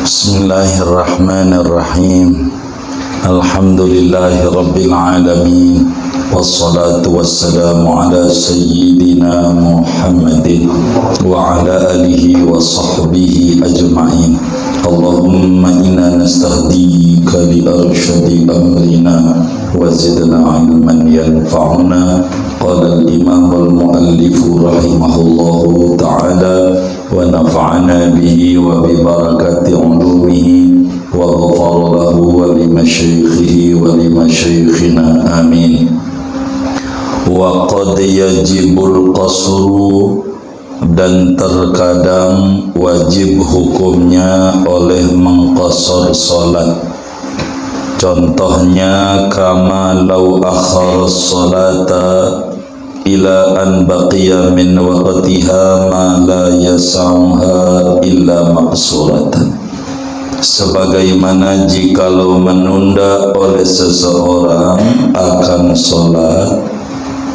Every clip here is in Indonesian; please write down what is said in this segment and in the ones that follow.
Bismillahirrahmanirrahim. Alhamdulillahi rabbil alamin. Wassalatu wassalamu ala sayyidina Muhammadin wa ala alihi wa sahbihi ajma'in. Allahumma inna nastahdika li arsyadi amrina wa zidna ilman yanfa'una. Qala al-imam al-muallif rahimahullahu ta'ala wa nafa'ana bihi wa bi barakati ulumihi wa ghafara lahu wa li masyaikhihi wa li masyaikhina amin. Wa qad yajibul qasru, dan terkadang wajib hukumnya oleh mengqasar salat. Contohnya kama law akhara salata ila an baqiya min waqtiha ma la yas'uha illa maqsuratan. Sebagaimana jikalau menunda oleh seseorang akan salat,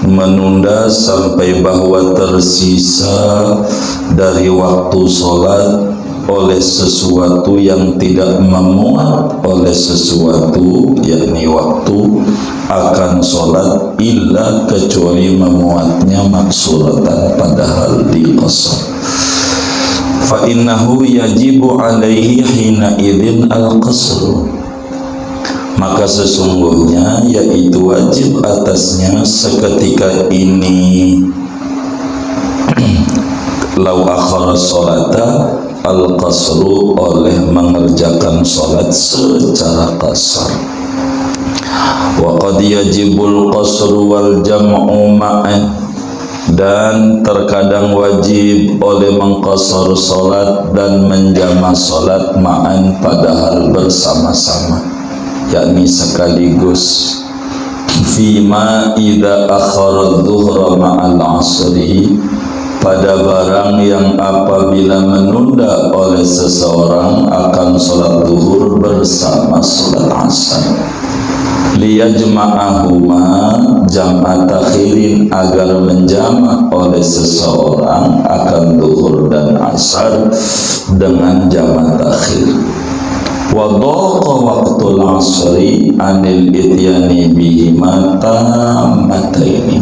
menunda sampai bahwa tersisa dari waktu salat oleh sesuatu yang tidak memuat oleh sesuatu, yakni waktu akan salat, illa kecuali memuatnya maksuratan, padahal diqasar. Fa innahu yajibu alaihi hina idzin al-qasr, maka sesungguhnya yaitu wajib atasnya seketika ini lau akhara salata al-qasru, oleh mengerjakan salat secara qasar. Wa qad yajibul qasru wal jam'u ma'an, dan terkadang wajib oleh mengqasar salat dan menjama salat ma'an, padahal bersama-sama, yakni sekaligus. Fima idza akhara dhuhra ma'al asri, pada barang yang apabila menunda oleh seseorang akan salat zuhur bersama salat asar. Liyajma'ahuma jam'a takhirin, agar menjama oleh seseorang akan zuhur dan asar dengan jama' takhir. Wa dhaqa waqtul asri anil ityani bihima tammataini,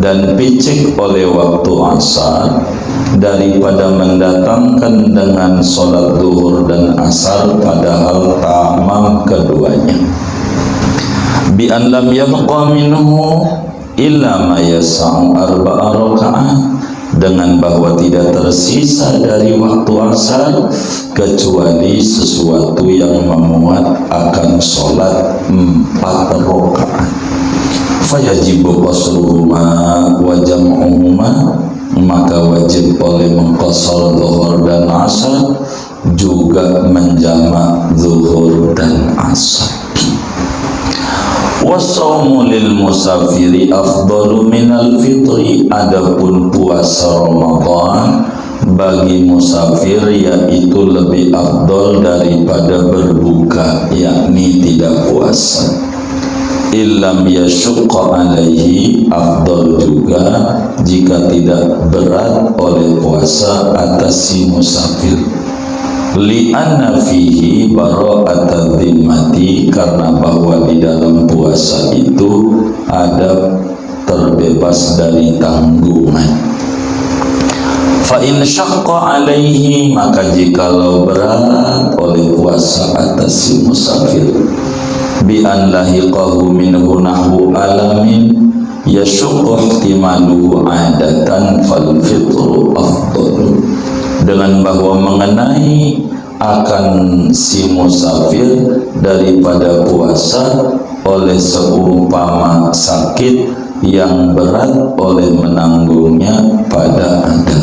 dan picik oleh waktu asar daripada mendatangkan dengan solat zuhur dan asar padahal tamam keduanya. Bi an lam yabqa minhu illa ma yas'u arba'a raka'at, dengan bahwa tidak tersisa dari waktu asar kecuali sesuatu yang memuat akan solat 4 rakaat. Fayajibu qasruhuma wa jam'uhuma, maka wajib oleh mengqasar zuhur dan asar, juga menjama zuhur dan asar. Wasaumu lil musafiri afdalu minal fitri, adapun puasa Ramadan bagi musafir yaitu lebih afdal daripada berbuka, yakni tidak puasa. Illam yashqa alaihi, afdal juga jika tidak berat oleh puasa atas si musafir. Li'anna fihi bara'atul dhimmati, karena bahwa di dalam puasa itu ada terbebas dari tanggungan. Fa in syaqqa alaihi, maka jikalau berat oleh puasa atas si musafir, bi an lahiqahu minhu nahwu alamin yashuqqu ihtimaluhu adatan fal fitru afdalu, dengan bahwa mengenai akan si musafir daripada puasa oleh seumpama sakit yang berat oleh menanggungnya pada ada,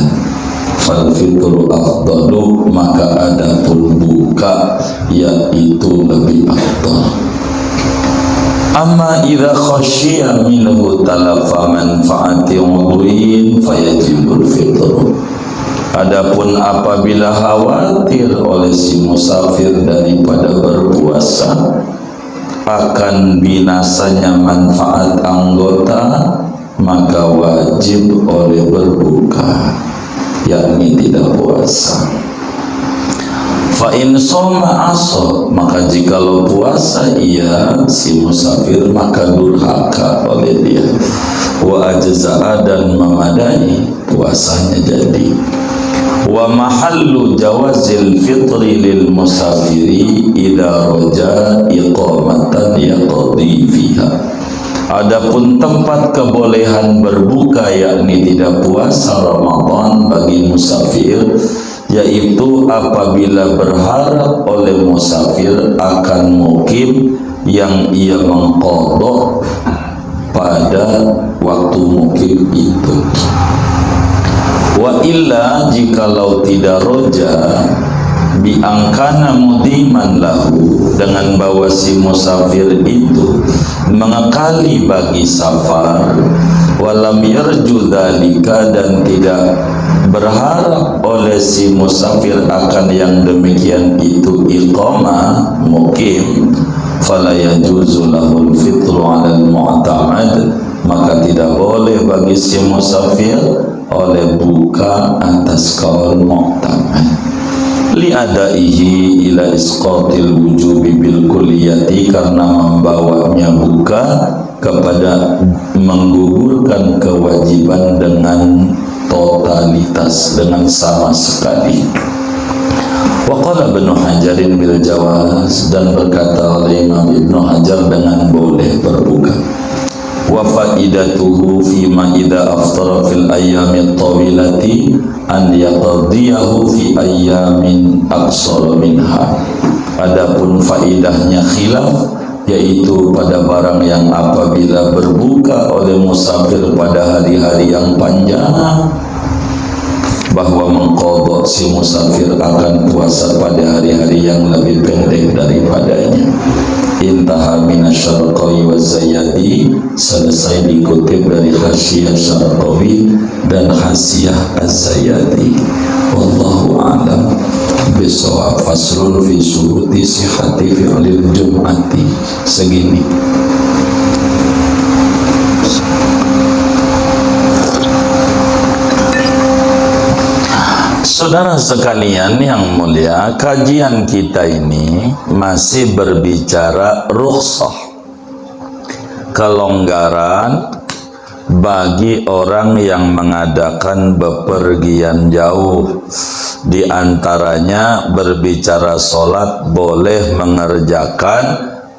fal fitru afdalu, maka adapun buka yaitu lebih afdal. Amma idza khasyiya minhu talafa manfaati udhuin fayajibul fitru, adapun apabila khawatir oleh si musafir daripada berpuasa akan binasanya manfaat anggota, maka wajib oleh berbuka, yakni tidak puasa. Fa in soma aso, maka jikalau puasa ia si musafir maka durhaka oleh dia. Wa ajza'a, dan memadai puasanya jadi. Wa mahallu jawazil fitri lil musafiri idza raja iqamatan yaqdi fiha. Adapun tempat kebolehan berbuka yakni tidak puasa Ramadan bagi musafir, yaitu apabila berharap oleh musafir akan mukim yang ia mengqadha pada waktu mukim itu. Wa illa, jikalau tidak roja, biangkana mudiman lahu, dengan bahwa si musafir itu mengekali bagi safar, walam yarju dzalika, dan tidak berharap oleh si musafir akan yang demikian itu iqamah mukim, fala yajuzu lahul fitru 'alal mu'tamad, maka tidak boleh bagi si musafir oleh buka atas kaul mu'tamad. Li'adaihi ila isqatil wujubi bil kulliyati, karena membawanya buka kepada menggugurkan kewajiban dengan totalitas, dengan sama sekali. Wa qala Ibnu Hajarin bil jawaz, dan berkata oleh Imam Ibnu Hajar dengan boleh berbuka. Wa faidatuhu fima idza aftara fil ayyami tawilati an yaqdiyahu fi ayyamin aqsara minha. Adapun faidahnya khilaf, yaitu pada barang yang apabila berbuka oleh musafir pada hari-hari yang panjang, bahwa mengqadha si musafir akan puasa pada hari-hari yang lebih pendek daripadanya. Intaha minasyarqawi wa zayyadi, selesai dikutip dari Hasyiah Syarqawi dan Hasyiah Az-Zayyadi. Wallahu a'lam bishawab. Faslun fi syuruti sihhati fi'lil jum'ati. Segini. Saudara sekalian yang mulia, kajian kita ini masih berbicara rukhsah, kelonggaran bagi orang yang mengadakan bepergian jauh. Di antaranya berbicara sholat boleh mengerjakan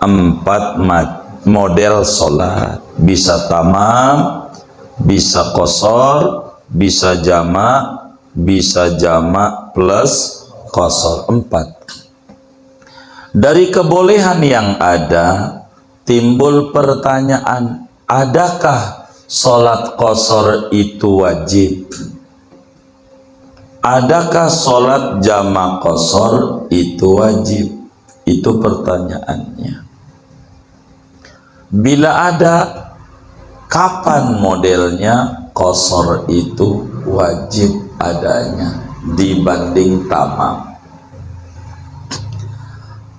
4 model sholat. Bisa tamam, bisa qashar, bisa jamak, bisa jamak plus qashar, 4. Dari kebolehan yang ada timbul pertanyaan, adakah sholat qashar itu wajib? Adakah sholat jamak qashar itu wajib? Itu pertanyaannya. Bila ada, kapan modelnya qashar itu wajib adanya dibanding tamam?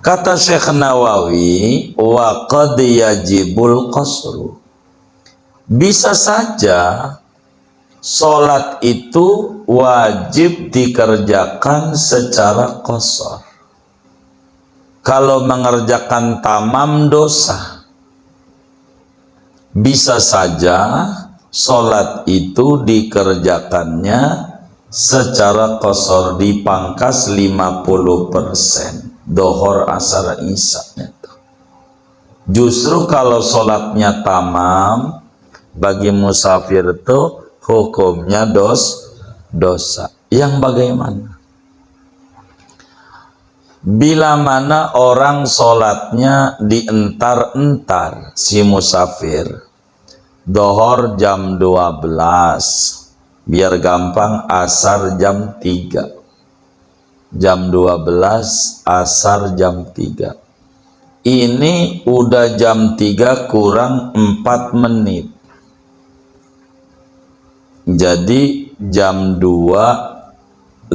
Kata Syekh Nawawi, wa qad yajibul qasru, bisa saja sholat itu wajib dikerjakan secara qashar. Kalau mengerjakan tamam dosa. Bisa saja sholat itu dikerjakannya secara qashar, dipangkas 50%, dohor, asar, isya. Justru kalau sholatnya tamam, bagi musafir itu hukumnya dosa. Yang bagaimana? Bila mana orang sholatnya dientar-entar, si musafir, dohor jam 12, biar gampang asar jam 3, jam 12 asar jam 3. Ini udah jam 3 kurang 4 menit, jadi jam 2.56.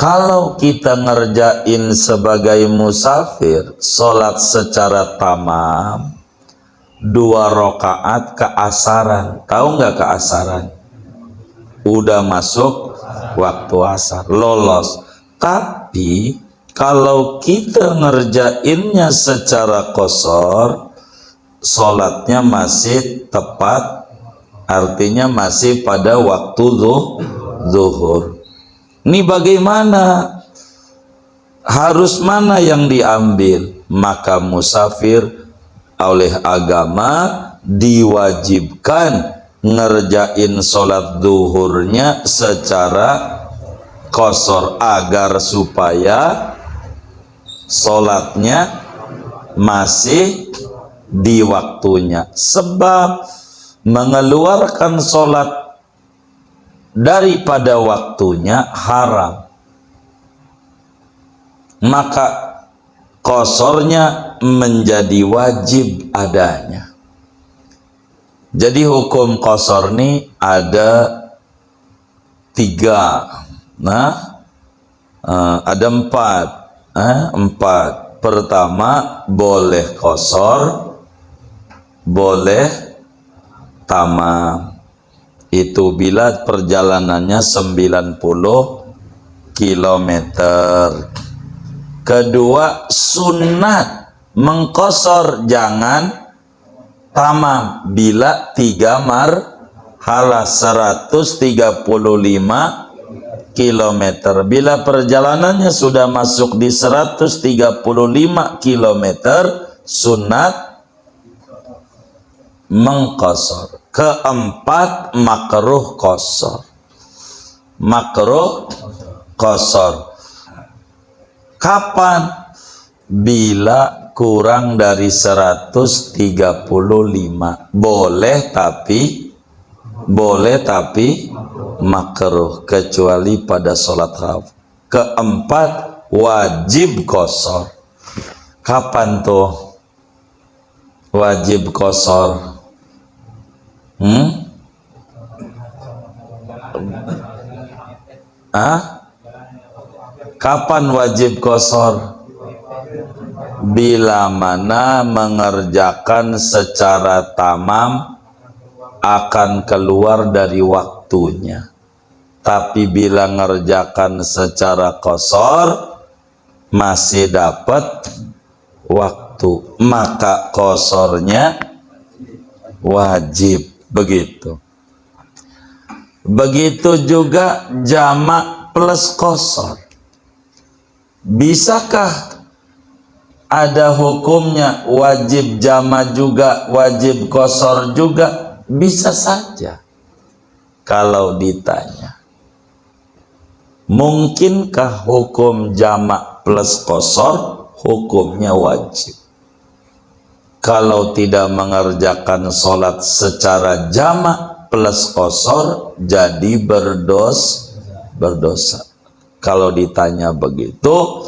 Kalau kita ngerjain sebagai musafir sholat secara tamam 2 rakaat keasaran. Tahu nggak keasaran? Udah masuk waktu asar, lolos. Tapi kalau kita ngerjainnya secara qasar, sholatnya masih tepat, artinya masih pada waktu zuhur. Ini bagaimana? Harus mana yang diambil? Maka musafir oleh agama diwajibkan ngerjain sholat zuhurnya secara qasar agar supaya sholatnya masih di waktunya. Sebab mengeluarkan sholat daripada waktunya haram, maka qasarnya menjadi wajib adanya. Jadi hukum qasar ini ada 3. Ada 4. Pertama, boleh qasar, boleh tamam. Itu bila perjalanannya 90 km. Kedua, sunat mengqasar, jangan tamam bila 3 marhala 135 km. Bila perjalanannya sudah masuk di 135 km, sunat mengqasar. Keempat, makruh qasar. Makruh qasar. Kapan? Bila kurang dari 135. Boleh tapi makruh, kecuali pada sholat khawf. Keempat, wajib qasar. Kapan tuh wajib qasar? Kapan wajib qasar? Bila mana mengerjakan secara tamam akan keluar dari waktunya. Tapi bila ngerjakan secara qasar masih dapat waktu, maka qasarnya wajib. Begitu. Begitu juga jamak plus qasar. Bisakah ada hukumnya wajib jamak juga, wajib qasar juga? Bisa saja. Kalau ditanya, mungkinkah hukum jamak plus qasar? Hukumnya wajib. Kalau tidak mengerjakan sholat secara jamak plus qasar, jadi berdosa. Kalau ditanya begitu,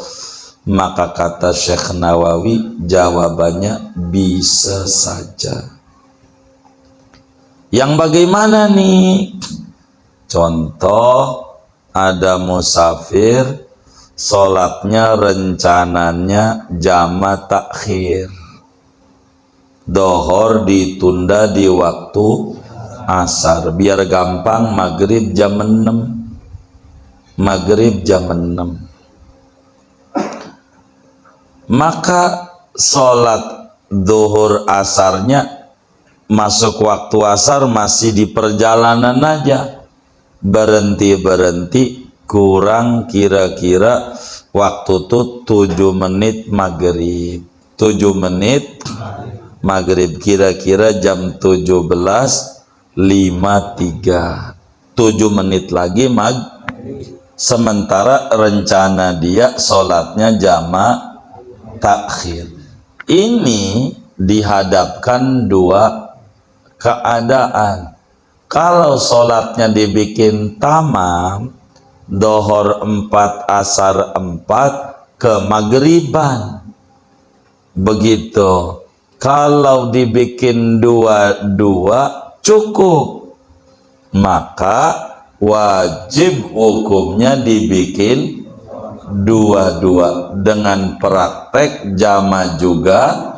maka kata Syekh Nawawi, jawabannya bisa saja. Yang bagaimana nih? Contoh, ada musafir, sholatnya rencananya jamak takhir. Dohor ditunda di waktu asar, biar gampang maghrib jam 6. Maghrib jam 6. Maka sholat zuhur asarnya masuk waktu asar masih di perjalanan aja, berhenti kurang kira-kira waktu tuh 7 menit maghrib. 7 menit maghrib, kira-kira jam 17.53. 7 menit lagi sementara rencana dia sholatnya jamak takhir. Ini dihadapkan 2 keadaan. Kalau sholatnya dibikin tamam, dohor 4, asar 4, ke maghriban. Begitu. Kalau dibikin 2 cukup, maka wajib hukumnya dibikin 2 dengan praktek jamak juga,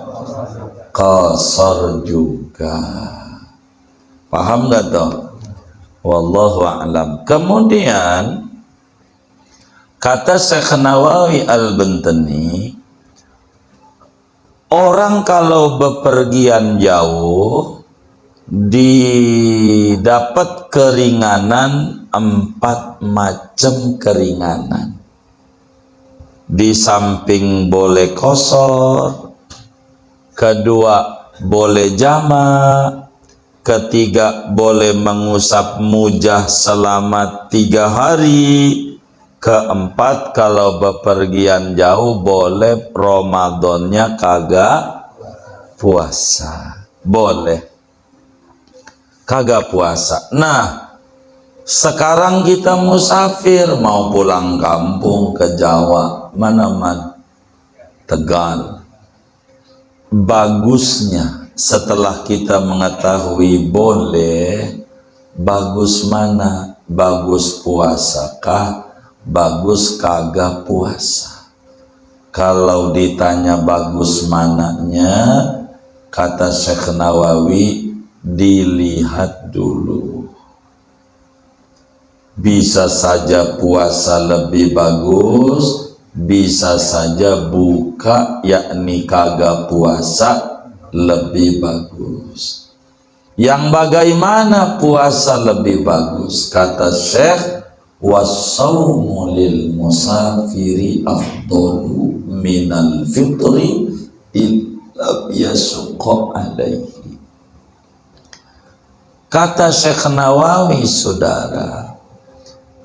qasar juga. Paham gak toh? Wallahu a'lam. Kemudian Kata Syekh Nawawi Al-Bantani, orang kalau bepergian jauh didapat keringanan, 4 macam keringanan. Di samping boleh qasar, kedua boleh jamak, ketiga boleh mengusap mujah selama 3 hari, keempat kalau bepergian jauh boleh Ramadannya kagak puasa, boleh kagak puasa. Nah, sekarang kita musafir mau pulang kampung ke Jawa, mana Tegal. Bagusnya setelah kita mengetahui boleh, bagus mana? Bagus puasakah? Bagus kagak puasa? Kalau ditanya bagus mananya, kata Syekh Nawawi, dilihat dulu. Bisa saja puasa lebih bagus, bisa saja buka yakni kagak puasa lebih bagus. Yang bagaimana puasa lebih bagus? Kata Syekh, was-shaumu lil musafiri afdalu minal fitri illa yasuqa alaihi. Kata Syekh Nawawi, saudara,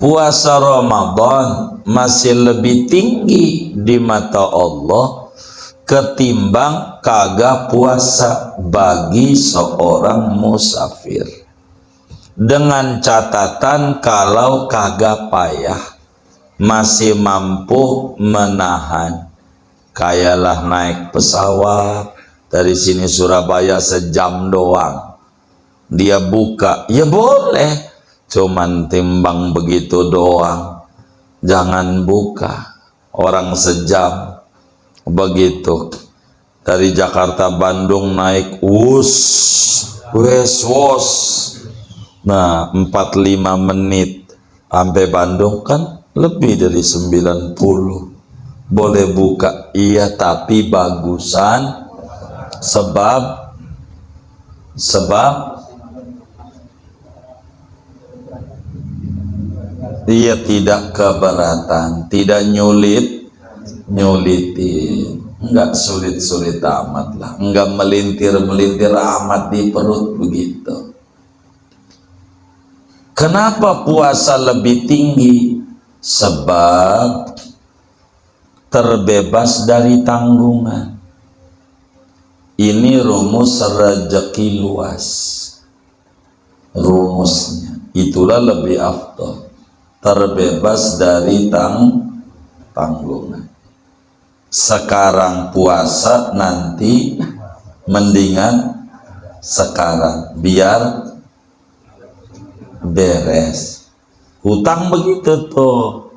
puasa Ramadan masih lebih tinggi di mata Allah ketimbang kagak puasa bagi seorang musafir. Dengan catatan kalau kagak payah, masih mampu menahan. Kayalah naik pesawat dari sini Surabaya sejam doang, dia buka, ya boleh, cuman timbang begitu doang, jangan buka. Orang sejam begitu dari Jakarta Bandung naik wos, nah 45 menit sampai Bandung, kan lebih dari 90. Boleh buka, iya, tapi bagusan sebab dia tidak keberatan, tidak nyulitin, enggak sulit-sulit amat lah, enggak melintir-melintir amat di perut begitu. Kenapa puasa lebih tinggi? Sebab terbebas dari tanggungan. Ini rumus rezeki luas, rumusnya. Itulah lebih afdal, terbebas dari tanggungan. Sekarang puasa, nanti mendingan sekarang biar beres. Hutang begitu tuh,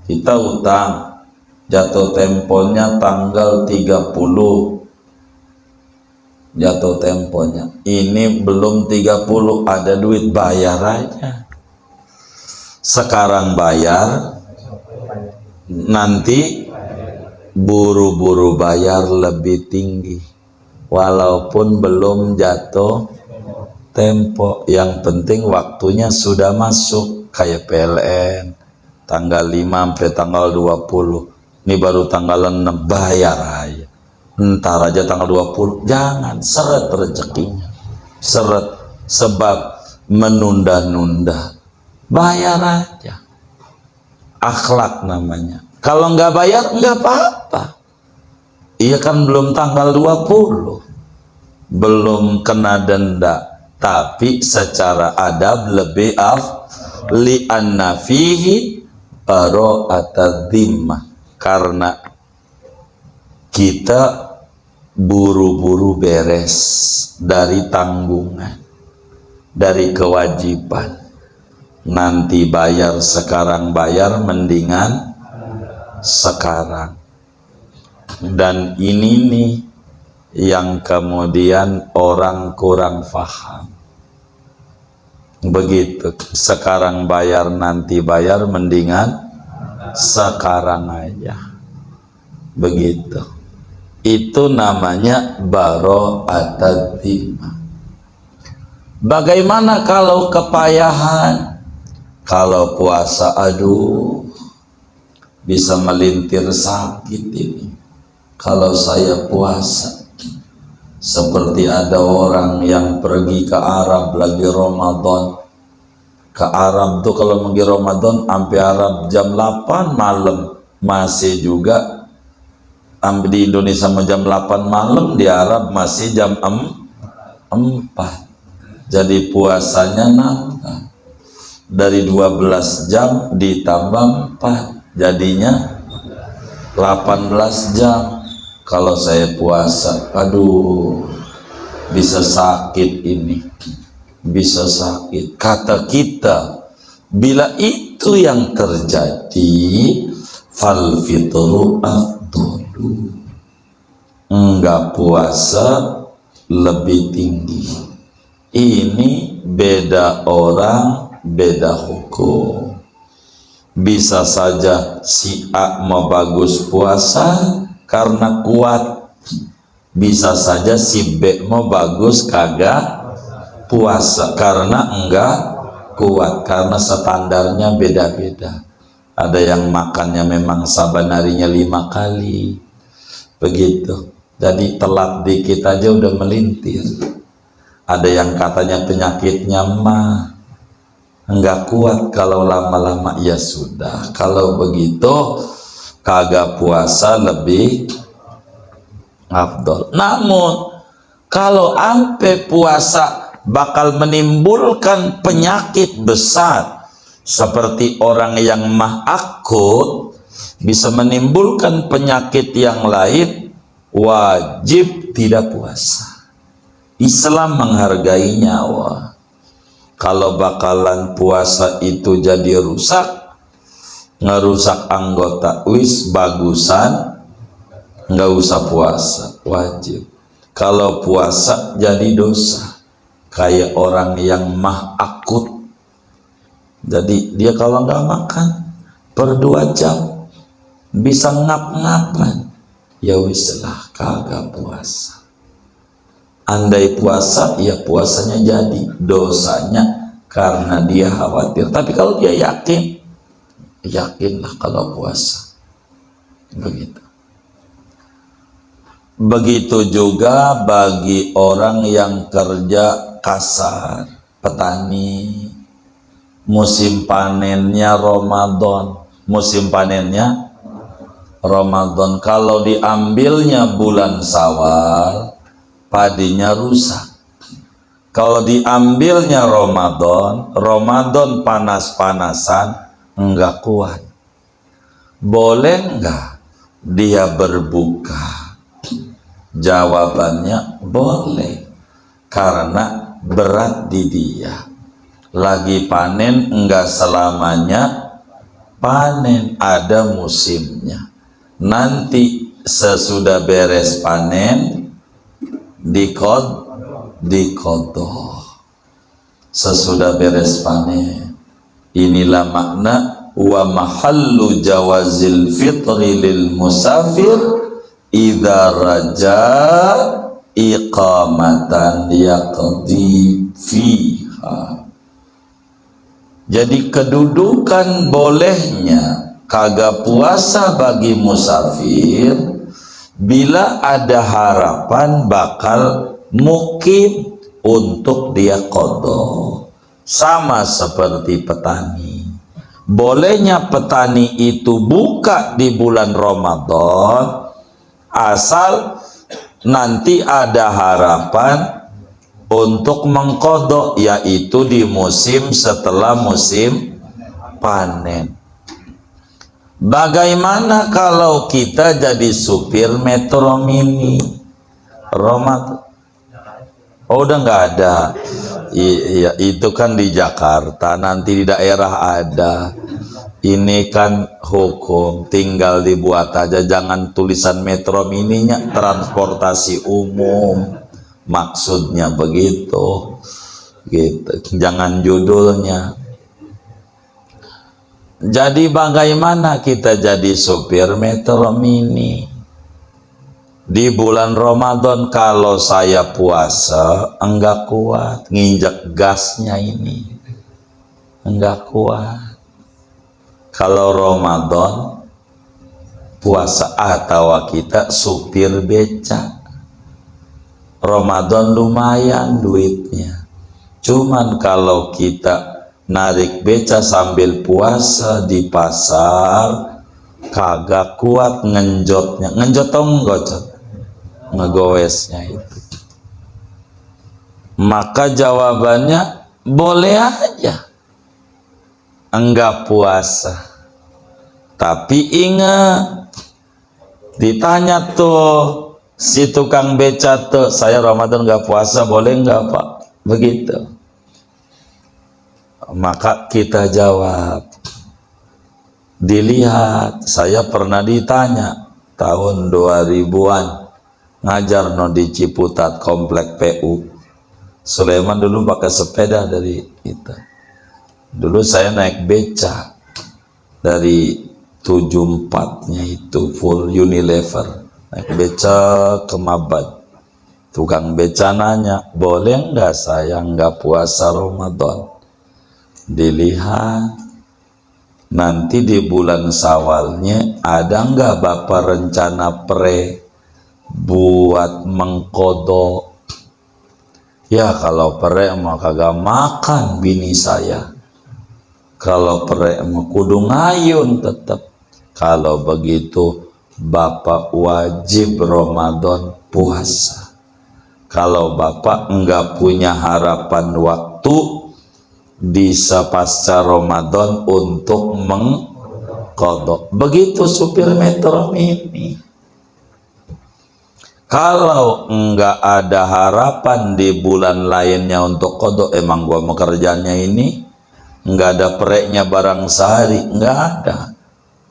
kita hutang, jatuh temponya tanggal 30, jatuh temponya. Ini belum 30, ada duit, bayar aja. Sekarang bayar, nanti buru-buru bayar lebih tinggi, walaupun belum jatuh tempo. Yang penting waktunya sudah masuk. Kayak PLN tanggal 5 sampai tanggal 20, ini baru tanggal 6, bayar aja. Ntar aja tanggal 20, jangan, seret rezekinya, seret. Sebab menunda-nunda, bayar aja. Akhlak namanya. Kalau nggak bayar nggak apa-apa. Iya kan belum tanggal 20, belum kena denda, tapi secara adab lebih li'anna fihi bara'atad dhimmah, karena kita buru-buru beres dari tanggungan, dari kewajiban. Nanti bayar, sekarang bayar, mendingan sekarang. Dan ini nih yang kemudian orang kurang paham. Begitu, sekarang bayar, nanti bayar, mendingan sekarang aja. Begitu. Itu namanya bara'atad dhimma. Bagaimana kalau kepayahan? Kalau puasa, aduh, bisa melintir sakit ini. Kalau saya puasa, seperti ada orang yang pergi ke Arab lagi Ramadan. Ke Arab tuh kalau pergi Ramadan sampai Arab jam 8 malam masih juga. Sampai di Indonesia jam 8 malam, di Arab masih jam 4. Jadi puasanya nambah. Dari 12 jam ditambah 4, jadinya 18 jam. Kalau saya puasa, aduh, bisa sakit ini, bisa sakit. Kata kita, bila itu yang terjadi, fal fitru afdalu, enggak puasa lebih tinggi. Ini beda orang, beda hukum. Bisa saja si A mau bagus puasa karena kuat, bisa saja si B mau bagus kagak puasa karena enggak kuat, karena standarnya beda-beda. Ada yang makannya memang saban harinya 5 kali begitu, jadi telat dikit aja udah melintir. Ada yang katanya penyakitnya mah enggak kuat, kalau lama-lama ya sudah. Kalau begitu kagak puasa lebih afdol. Namun kalau ampe puasa bakal menimbulkan penyakit besar seperti orang yang mah akut, bisa menimbulkan penyakit yang lain, wajib tidak puasa. Islam menghargai nyawa. Kalau bakalan puasa itu jadi rusak, ngerusak anggota, wis bagusan nggak usah puasa, wajib. Kalau puasa jadi dosa, kayak orang yang mah akut. Jadi dia kalau nggak makan per 2 jam bisa ngap-ngapan, ya wis lah kagak puasa. Andai puasa, ya puasanya jadi, dosanya karena dia khawatir. Tapi kalau dia yakin, yakinlah kalau puasa. Begitu. Begitu juga bagi orang yang kerja kasar, petani, musim panennya Ramadan, musim panennya Ramadan. Kalau diambilnya bulan Syawal, padinya rusak. Kalau diambilnya Ramadan panas-panasan, enggak kuat. Boleh enggak dia berbuka? Jawabannya boleh, karena berat di dia. Lagi panen, enggak selamanya panen, ada musimnya. Nanti sesudah beres panen diqadha, sesudah beres panen. Inilah makna wa mahallu jawazil fitri lil musafir idza raja iqamatan yaqdi fiha. Jadi kedudukan bolehnya kagak puasa bagi musafir bila ada harapan bakal mukim untuk dia qadha. Sama seperti petani. Bolehnya petani itu buka di bulan Ramadan asal nanti ada harapan untuk mengqadha, yaitu di musim setelah musim panen. Bagaimana kalau kita jadi supir Metro Mini Ramadan? Oh, udah nggak ada. Iya, itu kan di Jakarta, nanti di daerah ada. Ini kan hukum, tinggal dibuat aja, jangan tulisan Metro Mininya transportasi umum. Maksudnya begitu. Gitu. Jangan judulnya. Jadi bagaimana kita jadi supir Metro Mini di bulan Ramadan? Kalau saya puasa enggak kuat, nginjek gasnya ini enggak kuat. Kalau Ramadan puasa atau kita supir beca, Ramadan lumayan duitnya. Cuman kalau kita narik beca sambil puasa di pasar, kagak kuat ngenjotnya. Ngenjot atau nggocot? Ngegoesnya itu. Maka jawabannya boleh aja enggak puasa. Tapi ingat, ditanya tuh si tukang beca tuh, saya Ramadan enggak puasa, boleh enggak Pak? Begitu. Maka kita jawab, dilihat, saya pernah ditanya tahun 2000-an ngajar no di Ciputat komplek PU. Sulaiman dulu pakai sepeda dari itu. Dulu saya naik beca dari 74-nya itu full Unilever, naik beca ke Mabad. Tukang beca nanya, boleh enggak saya enggak puasa Ramadan? Dilihat, nanti di bulan Syawalnya ada enggak Bapak rencana buat mengkodok? Ya kalau mah kagak makan bini saya. Kalau mah kudu ngayun tetap. Kalau begitu Bapak wajib Ramadan puasa. Kalau Bapak enggak punya harapan waktu di pasca Ramadan untuk mengkodok. Begitu supir Metro Mini. Kalau enggak ada harapan di bulan lainnya untuk kodok, emang gua mau kerjanya ini enggak ada pereknya barang sehari, enggak ada,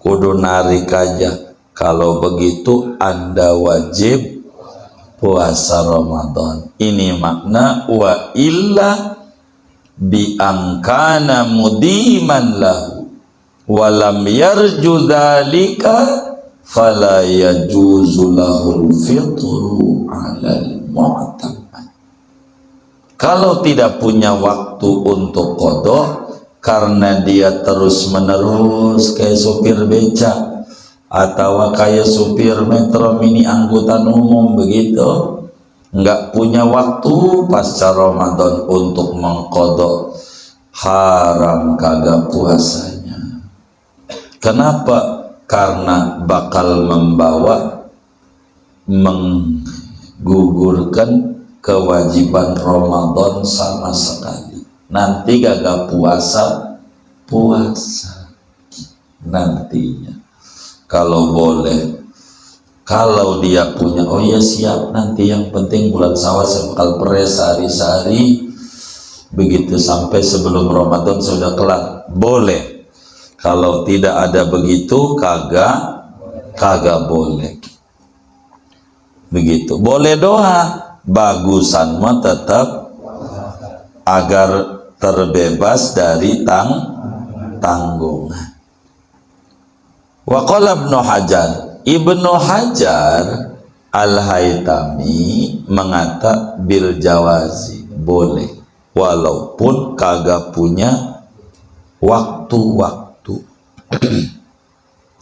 kudu narik aja. Kalau begitu Anda wajib puasa Ramadan. Ini makna wa illa bi angkana mudiman lahu walam yarju dzalika fala yajuzu lahul fitru 'alal mu'tamad. Kalau tidak punya waktu untuk qada karena dia terus menerus kayak supir beca atau kayak supir Metro Mini angkutan umum begitu, nggak punya waktu pasca Ramadan untuk mengqada, haram kagak puasanya. Kenapa? Karena bakal membawa menggugurkan kewajiban Ramadan sama sekali. Nanti gagal puasa nantinya. Kalau boleh, kalau dia punya, oh ya siap, nanti yang penting bulan Syawal saya bakal pres sehari-sehari, begitu sampai sebelum Ramadan sudah kelar, boleh. Kalau tidak ada begitu, kagak boleh. Begitu. Boleh doa, bagusan mah tetap agar terbebas dari tanggungan. Wa qala Ibnu Hajar Al-Haytami mengata bil jawazi, boleh walaupun kagak punya waktu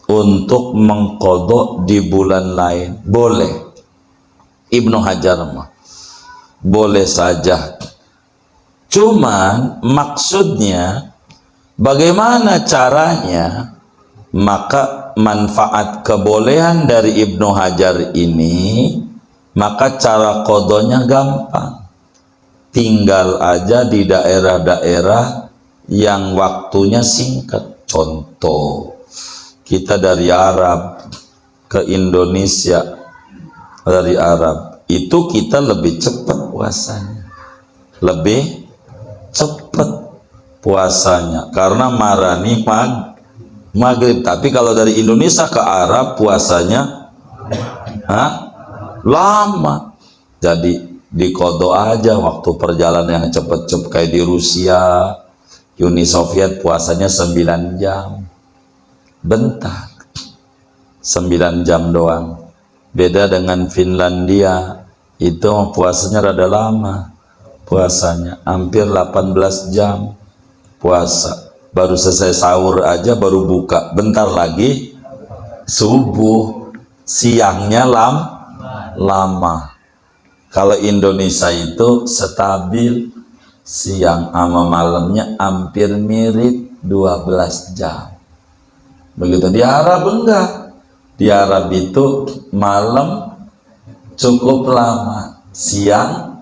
untuk mengkodok di bulan lain, boleh. Ibnu Hajar mah boleh saja. Cuman maksudnya bagaimana caranya? Maka manfaat kebolehan dari Ibnu Hajar ini, maka cara kodonya gampang. Tinggal aja di daerah-daerah yang waktunya singkat. Contoh, kita dari Arab ke Indonesia, dari Arab itu kita lebih cepat puasanya, lebih cepat puasanya karena marani maghrib. Tapi kalau dari Indonesia ke Arab puasanya lama, jadi dikodok aja waktu perjalanan yang cepet-cepet. Kayak di Rusia, Uni Soviet puasanya 9 jam, bentar, 9 jam doang. Beda dengan Finlandia, itu puasanya rada lama, puasanya hampir 18 jam puasa. Baru selesai sahur aja baru buka, bentar lagi subuh. Siangnya lama. Kalau Indonesia itu stabil, siang sama malamnya hampir mirip 12 jam. Begitu di Arab enggak. Di Arab itu malam cukup lama, siang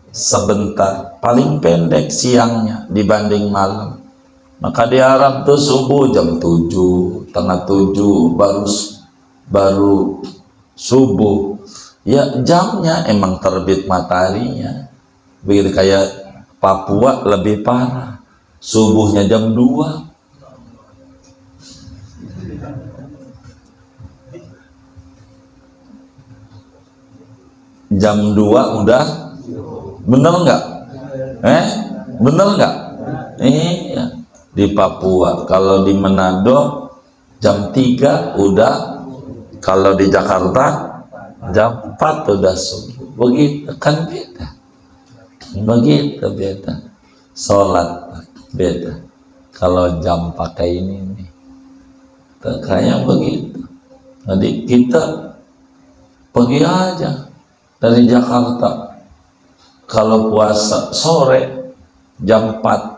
sebentar, paling pendek siangnya dibanding malam. Maka di Arab tuh subuh jam 7, tengah 7 baru subuh. Ya jamnya emang terbit mataharinya. Begitu kayak Papua lebih parah, subuhnya jam 2. Jam 2 udah, bener nggak? Bener nggak? Iya, di Papua. Kalau di Manado jam 3 udah, kalau di Jakarta jam 4 udah subuh. Begitu kan beda. Begitu beda. Sholat beda. Kalau jam pakai ini nih, kayak begitu. Jadi kita pergi aja dari Jakarta, kalau puasa sore jam 4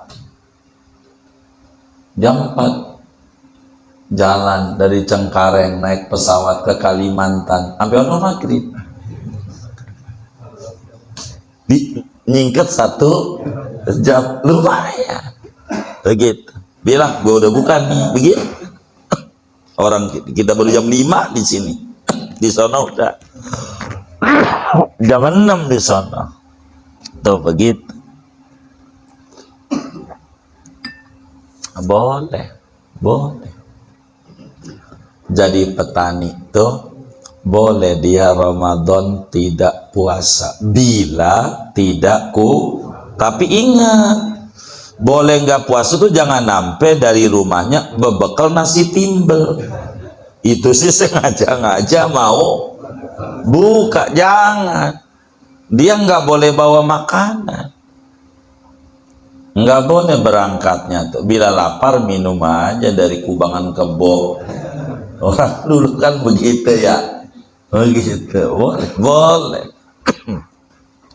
jalan dari Cengkareng naik pesawat ke Kalimantan sampai ono maghrib, nyingkat 1 jam, lumayan. Begitu bilang gue udah buka nih, begitu. Orang kita baru jam 5 di sini, di sana udah jam 6 di sana. Tuh begitu. Boleh. Jadi petani tuh boleh dia Ramadan tidak puasa bila tidak tapi ingat, boleh nggak puasa tuh jangan sampai dari rumahnya bebekal nasi timbel. Itu sih sengaja mau buka, jangan. Dia nggak boleh bawa makanan, nggak boleh berangkatnya tuh. Bila lapar minum aja dari kubangan kebo. Orang dulu kan begitu ya, begitu. Boleh.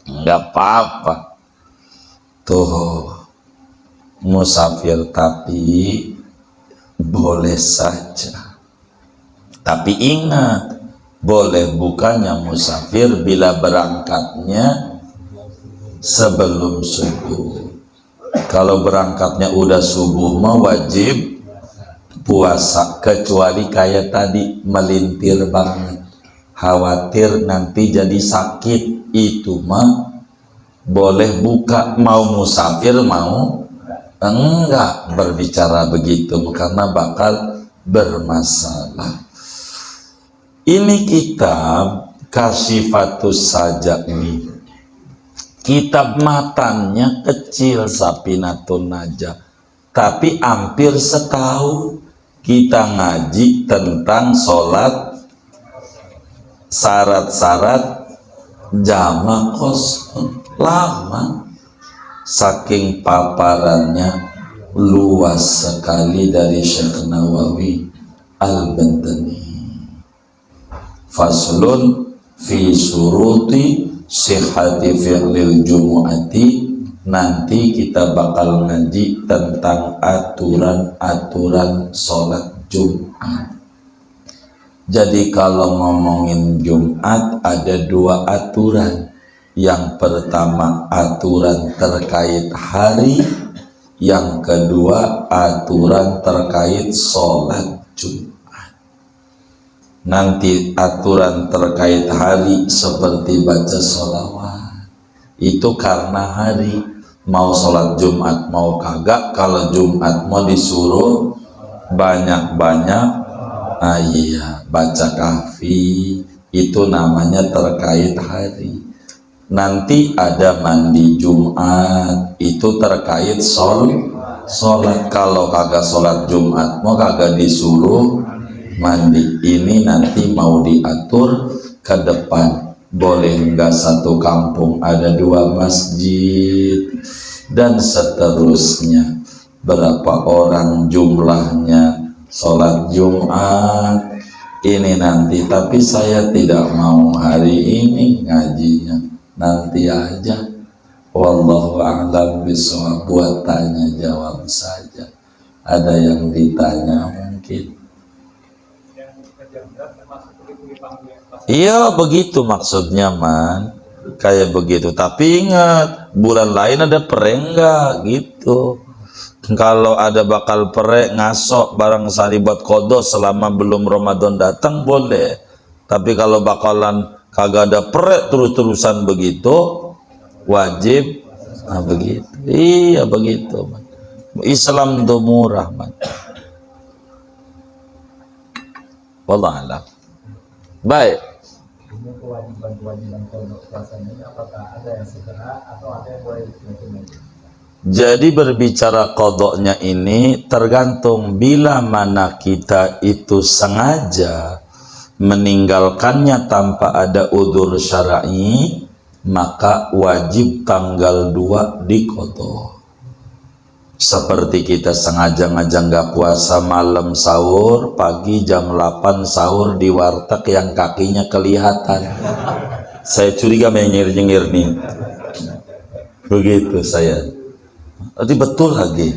Nggak apa-apa tuh musafir, tapi boleh saja. Tapi ingat, boleh bukannya musafir bila berangkatnya sebelum subuh. Kalau berangkatnya udah subuh mah wajib puasa, kecuali kayak tadi melintir banget, khawatir nanti jadi sakit, itu mah boleh buka. Mau musafir mau enggak berbicara begitu karena bakal bermasalah. Ini kitab Kasyifatus Sajak nih, kitab matanya kecil, Safinatun Najah, tapi hampir setahun kita ngaji tentang sholat, syarat-syarat jamaah kosong. Lama, saking paparannya luas sekali dari Syekh Nawawi Al-Bantani. Faslun fi suruti sihhati fi'lil jumu'ati. Nanti kita bakal ngaji tentang aturan-aturan sholat Jumat. Jadi kalau ngomongin Jumat ada 2 aturan. Yang pertama aturan terkait hari, yang kedua aturan terkait sholat Jumat. Nanti aturan terkait hari seperti baca sholawat, itu karena hari. Mau sholat Jumat mau kagak, kalau Jumat mau disuruh banyak-banyak iya baca kahfi, itu namanya terkait hari. Nanti ada mandi Jumat, itu terkait sholat. Kalau kagak sholat Jumat mau kagak disuruh mandi. Ini nanti mau diatur ke depan. Boleh nggak satu kampung ada 2 masjid dan seterusnya. Berapa orang jumlahnya sholat Jumat ini nanti. Tapi saya tidak mau hari ini ngajinya, nanti aja. Wallahu a'lam bishawab. Buat tanya jawab saja. Ada yang ditanya mungkin? Iya begitu maksudnya man, kayak begitu. Tapi ingat bulan lain ada pereng nggak gitu. Kalau ada bakal perek ngasok barang sari buat kodo selama belum Ramadan datang boleh. Tapi kalau bakalan kagak ada perek terus-terusan begitu wajib. Nah begitu. Iya begitu man. Islam itu murah man. Wallah alam. Baik. Kewajiban-kewajiban kodok puasanya apakah ada yang segera atau ada yang boleh ditunda? Jadi berbicara kodoknya ini tergantung bila mana kita itu sengaja meninggalkannya tanpa ada udzur syar'i, maka wajib tanggal 2 dikodok. Seperti kita sengaja nggak puasa malam sahur, pagi jam 8 sahur di warteg yang kakinya kelihatan. Saya curiga menyengir-nyengir nih. Begitu saya. Tadi betul lagi.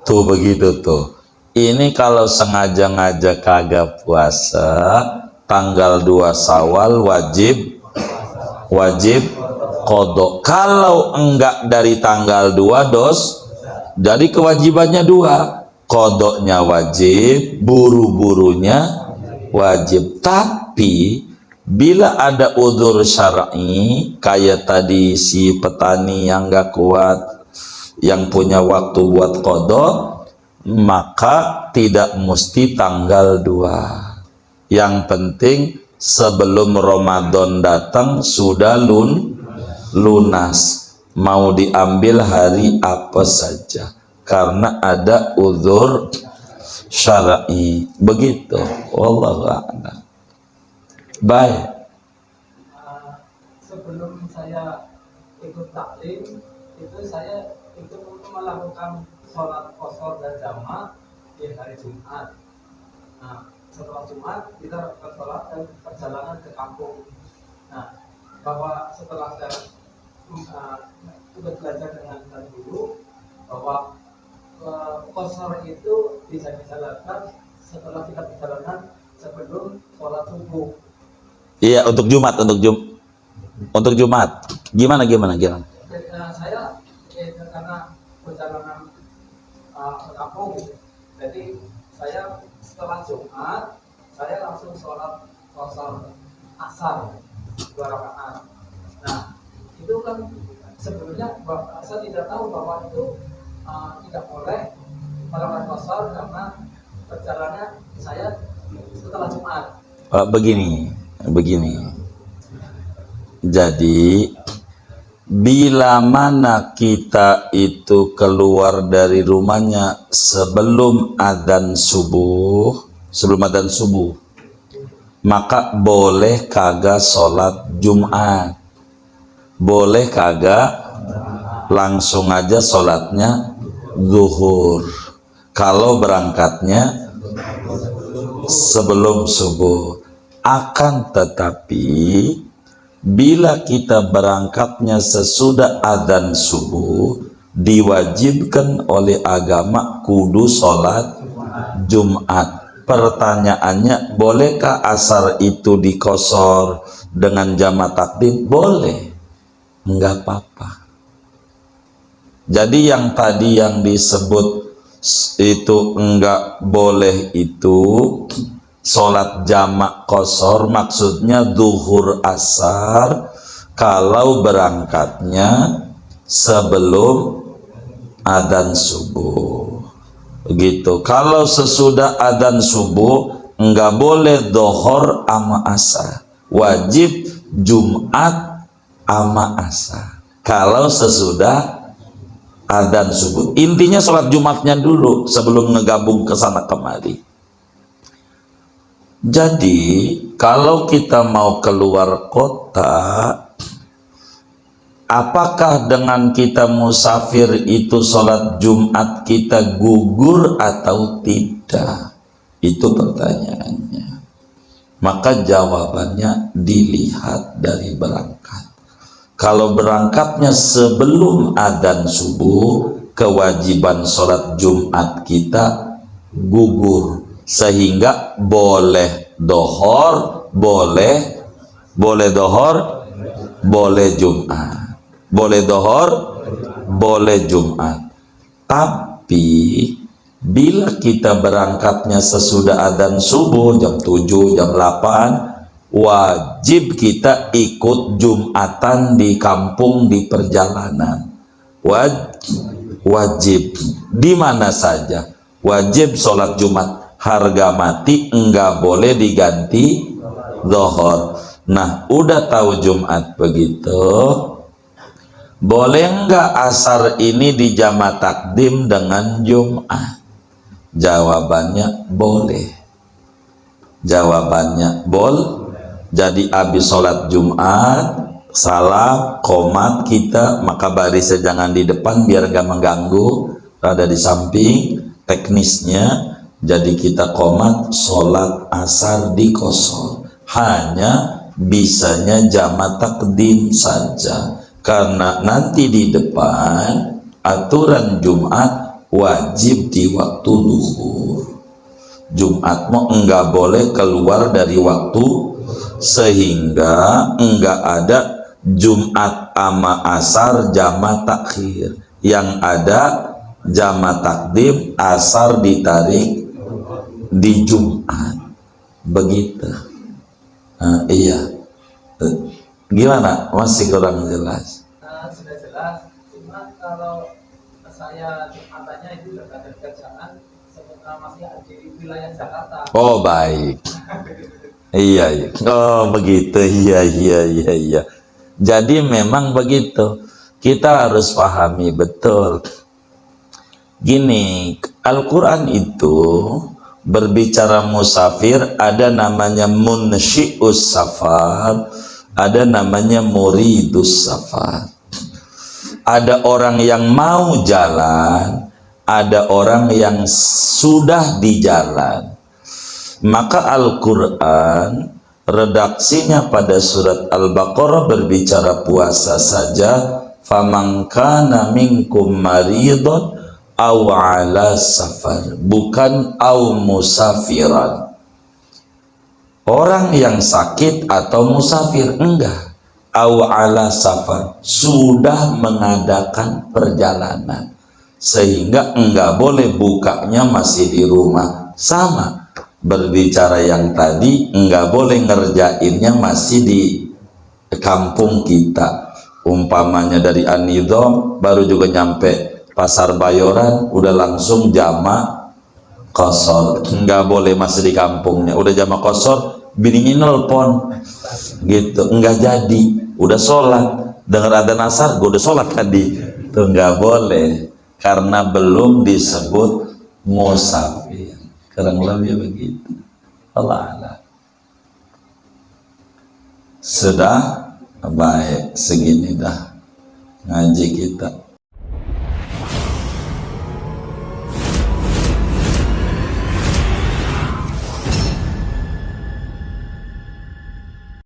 Tuh begitu tuh. Ini kalau sengaja ngajak kagak puasa, tanggal 2 Syawal wajib kodok. Kalau enggak dari tanggal 2 jadi kewajibannya 2, kodoknya wajib, buru-burunya wajib. Tapi bila ada udzur syar'i kayak tadi si petani yang enggak kuat, yang punya waktu buat kodok, maka tidak mesti tanggal 2. Yang penting sebelum Ramadan datang sudah lunas, mau diambil hari apa saja karena ada udzur syar'i. Begitu. Wallahu a'lam. Baik. Sebelum saya ikut taklim itu saya ikut melakukan sholat qashar dan jamak di hari Jumat. Nah, setelah Jumat kita sholat dan perjalanan ke kampung. Nah, bahwa setelah saya sudah belajar dengan guru bahwa qashar itu bisa dijalankan setelah kita perjalanan sebelum sholat subuh. Iya, untuk Jumat, untuk Jumat. Gimana? Saya karena perjalanan ke kampung gitu. Jadi saya setelah Jumat saya langsung sholat qashar asar 2 rakaat. Nah, itu kan sebelumnya saya tidak tahu bahwa itu tidak boleh melakukan qashar karena perjalanan saya setelah Jumat. Begini. Jadi bila mana kita itu keluar dari rumahnya sebelum adzan subuh, maka boleh kagak sholat Jumat, boleh kagak langsung aja sholatnya zuhur kalau berangkatnya sebelum subuh. Akan tetapi bila kita berangkatnya sesudah adzan subuh, diwajibkan oleh agama kudu sholat Jumat. Pertanyaannya, bolehkah asar itu dikosor dengan jamak takdim? Boleh, enggak apa-apa. Jadi yang tadi yang disebut itu enggak boleh itu sholat jamak qashar, maksudnya zuhur asar kalau berangkatnya sebelum adzan subuh. Begitu. Kalau sesudah adzan subuh enggak boleh zuhur ama asar, wajib Jumat ama asar kalau sesudah adzan subuh. Intinya sholat Jumatnya dulu sebelum ngegabung ke sana kemari. Jadi kalau kita mau keluar kota, apakah dengan kita musafir itu sholat Jumat kita gugur atau tidak? Itu pertanyaannya. Maka jawabannya dilihat dari berangkat. Kalau berangkatnya sebelum adzan subuh, kewajiban sholat Jumat kita gugur, sehingga boleh dohor, boleh dohor, boleh Jumat, boleh dohor, boleh Jumat. Tapi bila kita berangkatnya sesudah adzan subuh jam 7, jam 8, wajib kita ikut Jumatan di kampung, di perjalanan. Wajib di mana saja wajib sholat Jumat, harga mati, enggak boleh diganti zuhur. Nah, udah tahu Jumat begitu, boleh enggak asar ini dijamak takdim dengan Jumat? Jawabannya boleh. Jawabannya Jadi habis sholat Jumat, salam, qomat kita, maka barisnya jangan di depan biar gak mengganggu, ada di samping. Teknisnya, jadi kita qomat, sholat asar di kosor. Hanya bisanya jamak takdim saja, karena nanti di depan aturan Jumat wajib di waktu duhur. Jumat mau enggak boleh keluar dari waktu, sehingga enggak ada Jumat ama asar jamak takhir. Yang ada jamak takdim, asar ditarik di Jumat. Begitu. Nah, iya. Gimana? Masih kurang jelas? Sudah jelas, cuma kalau saya Jumatannya itu dekat kerjaan, masih di wilayah Jakarta. Oh, baik. Iya, iya. Oh, begitu. Iya. Jadi memang begitu. Kita harus pahami betul. Gini, Al-Quran itu berbicara musafir, ada namanya munsyi'us safar, ada namanya muridus safar. Ada orang yang mau jalan, ada orang yang sudah di jalan. Maka Al-Quran redaksinya pada surat Al-Baqarah berbicara puasa saja. Faman kana minkum maridun aw ala safar, bukan aw musafiran. Orang yang sakit atau musafir, enggak. Aw ala safar, sudah mengadakan perjalanan, sehingga enggak boleh bukanya masih di rumah. Sama berbicara yang tadi, enggak boleh ngerjainnya masih di kampung kita. Umpamanya dari An-Nidham baru juga nyampe Pasar Bayoran, udah langsung jamak qashar. Enggak boleh masih di kampungnya, udah jamak qashar, bininya nelpon gitu, enggak jadi. Udah sholat, dengar adzan asar, gue udah sholat tadi. Itu enggak boleh, karena belum disebut musafir. Kurang lebih begitu. Allah. Sudah baik, segini dah ngaji kita.